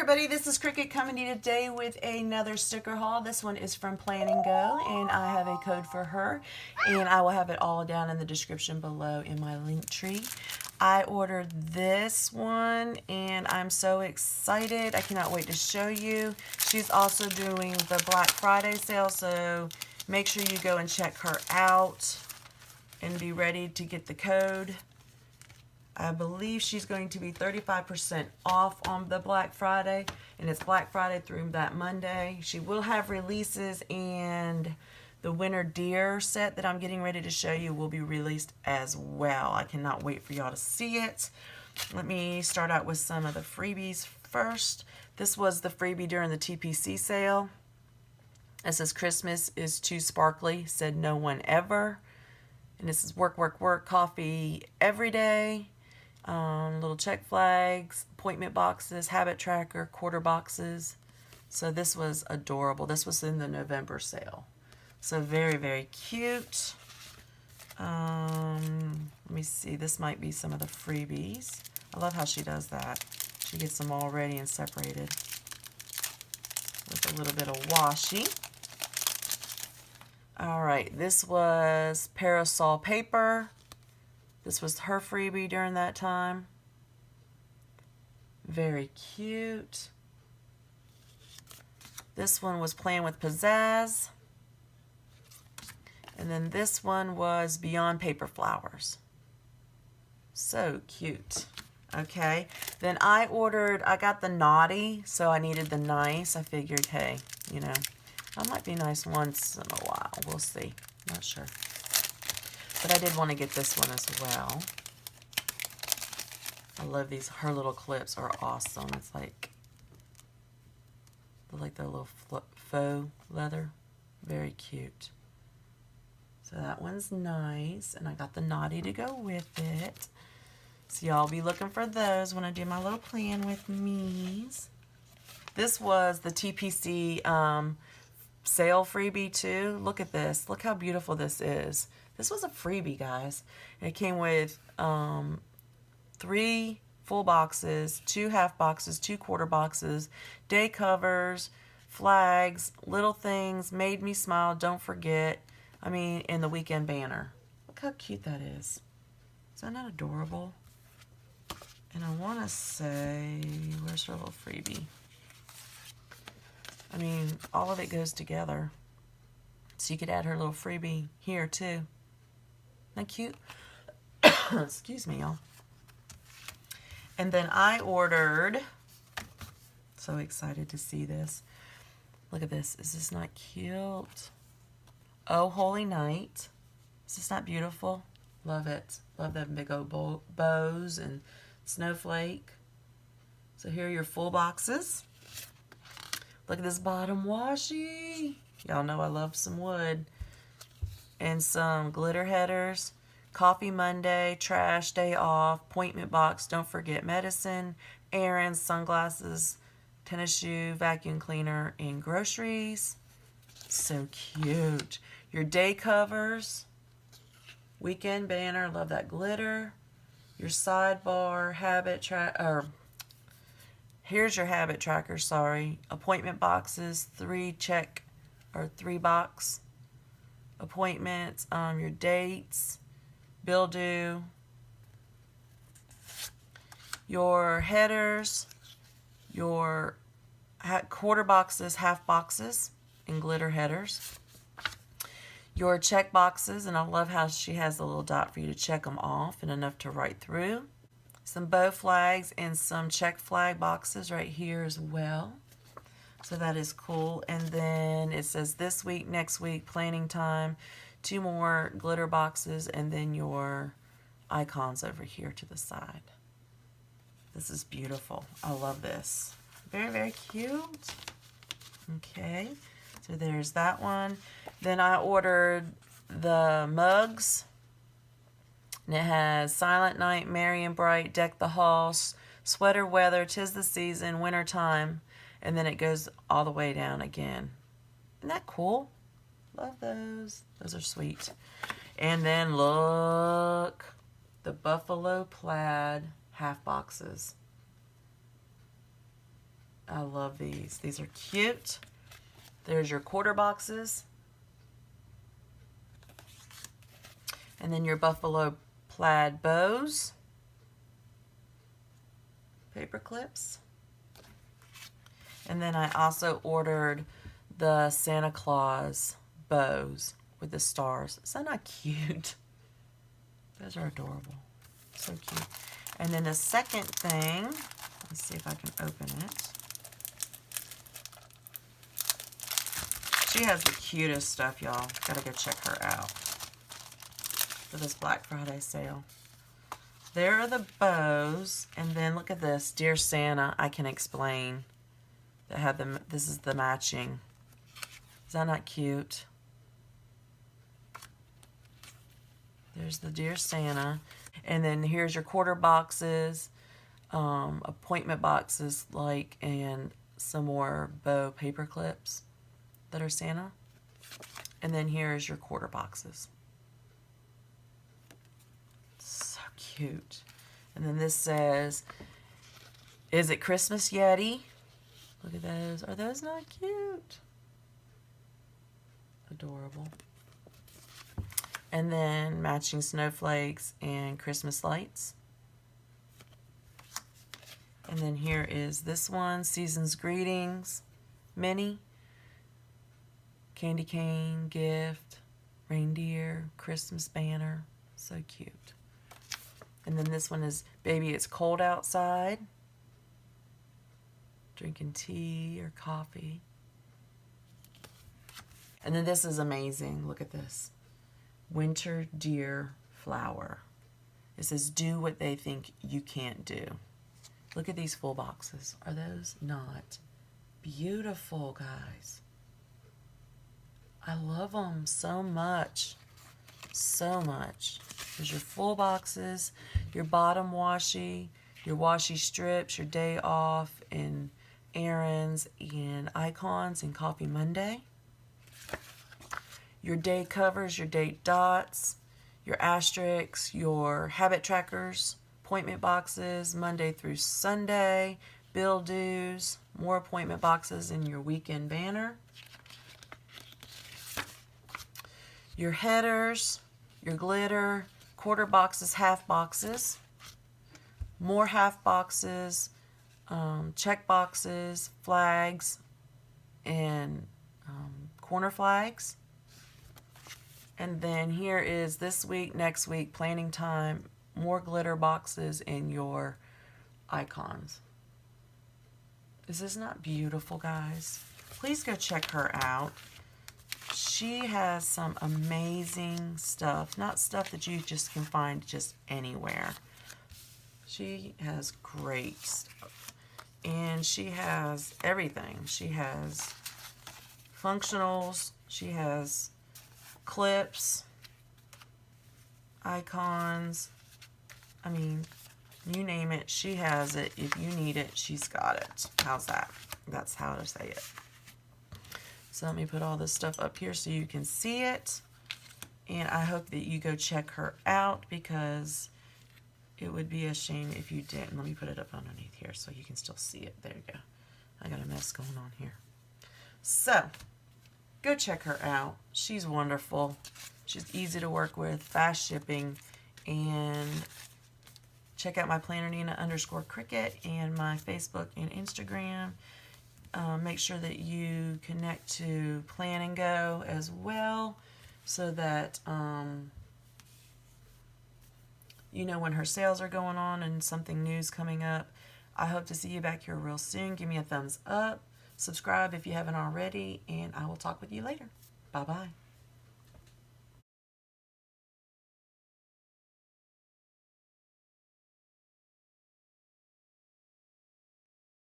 everybody, this is Cricket coming to you today with another sticker haul. This one is from Plan and Go, and I have a code for her, and I will have it all down in the description below in my link tree. I ordered this one, and I'm so excited. I cannot wait to show you. She's also doing the Black Friday sale, so make sure you go and check her out and be ready to get the code. I believe she's going to be 35% off on the Black Friday, and it's Black Friday through that Monday. She will have releases, and the Winter Deer set that I'm getting ready to show you will be released as well. I cannot wait for y'all to see it. Let me start out with some of the freebies first. This was the freebie during the TPC sale. It says, "Christmas is too sparkly, said no one ever." And this is work, work, work, coffee every day. Little check flags, appointment boxes, habit tracker, quarter boxes. So this was adorable. This was in the November sale. So very, very cute. Let me see. This might be some of the freebies. I love how she does that. She gets them all ready and separated with a little bit of washi. All right, this was parasol paper. This was her freebie during that time. Very cute. This one was Playing with Pizzazz. And then this one was Beyond Paper Flowers. So cute. Okay. Then I got the naughty, so I needed the nice. I figured, hey, you know, I might be nice once in a while. We'll see. Not sure. But I did want to get this one as well. I love these. Her little clips are awesome. It's like the little faux leather. Very cute. So that one's nice. And I got the naughty to go with it. So y'all be looking for those when I do my little plan with me's. This was the TPC sale freebie too. Look at this. Look how beautiful this is. This was a freebie, guys. And it came with 3 full boxes, 2 half boxes, 2 quarter boxes, day covers, flags, little things, made me smile, don't forget. I mean, in the weekend banner. Look how cute that is. Is that not adorable? And I want to say, where's her little freebie? I mean, all of it goes together. So you could add her little freebie here too. Isn't that cute? Excuse me, y'all. And then I ordered, so excited to see this. Look at this. Is this not cute? Oh, Holy Night. Is this not beautiful? Love it. Love them big old bows and snowflake. So here are your full boxes. Look at this bottom washi. Y'all know I love some wood. And some glitter headers. Coffee Monday, trash day off, appointment box, don't forget medicine, errands, sunglasses, tennis shoe, vacuum cleaner, and groceries. So cute. Your day covers, weekend banner, love that glitter. Your sidebar, habit tracker, here's your habit tracker, sorry. Appointment boxes, 3 box appointments, your dates, bill due, your headers, your quarter boxes, half boxes, and glitter headers, your check boxes, and I love how she has a little dot for you to check them off and enough to write through, some bow flags and some check flag boxes right here as well. So that is cool. And then it says this week, next week, planning time, 2 more glitter boxes, and then your icons over here to the side. This is beautiful. I love this. Very, very cute. Okay, so there's that one. Then I ordered the mugs. And it has Silent Night, Merry and Bright, Deck the Halls, Sweater Weather, 'Tis the Season, Winter Time. And then it goes all the way down again. Isn't that cool? Love those. Those are sweet. And then look, the Buffalo Plaid half boxes. I love these. These are cute. There's your quarter boxes. And then your buffalo plaid bows. Paper clips. And then I also ordered the Santa Claus bows with the stars. Is that not cute? Those are adorable. So cute. And then the second thing, let's see if I can open it. She has the cutest stuff, y'all. Gotta go check her out for this Black Friday sale. There are the bows, and then look at this, Dear Santa, I Can Explain. That have them. This is the matching. Is that not cute? There's the Dear Santa, and then here's your quarter boxes, appointment boxes, like, and some more bow paper clips that are Santa. And then here's your quarter boxes. So cute. And then this says, is it Christmas Yeti? Look at those. Are those not cute? Adorable. And then matching snowflakes and Christmas lights. And then here is this one, Season's Greetings Mini. Candy cane, gift, reindeer, Christmas banner. So cute. And then this one is Baby It's Cold Outside. Drinking tea or coffee. And then this is amazing. Look at this. Winter Deer Flower. It says, do what they think you can't do. Look at these full boxes. Are those not beautiful, guys? I love them so much. So much. There's your full boxes, your bottom washi, your washi strips, your day off, and errands, and icons, and Coffee Monday. Your day covers, your date dots, your asterisks, your habit trackers, appointment boxes, Monday through Sunday, bill dues, more appointment boxes, and your weekend banner. Your headers, your glitter, quarter boxes, half boxes, more half boxes, check boxes, flags, and corner flags. And then here is this week, next week, planning time, more glitter boxes, and your icons. Is this not beautiful, guys? Please go check her out. She has some amazing stuff, not stuff that you just can find just anywhere. She has great stuff. And she has everything. She has functionals. She has clips, icons. I mean, you name it, she has it. If you need it, she's got it. How's that? That's how to say it. So let me put all this stuff up here so you can see it. And I hope that you go check her out, because it would be a shame if you didn't. Let me put it up underneath here so you can still see it. There you go. I got a mess going on here. So, go check her out. She's wonderful. She's easy to work with, fast shipping, and check out my Planner Nina _Cricket and my Facebook and Instagram. Make sure that you connect to Plan and Go as well, so that you know when her sales are going on and something new's coming up. I hope to see you back here real soon. Give me a thumbs up, subscribe if you haven't already, and I will talk with you later. Bye-bye.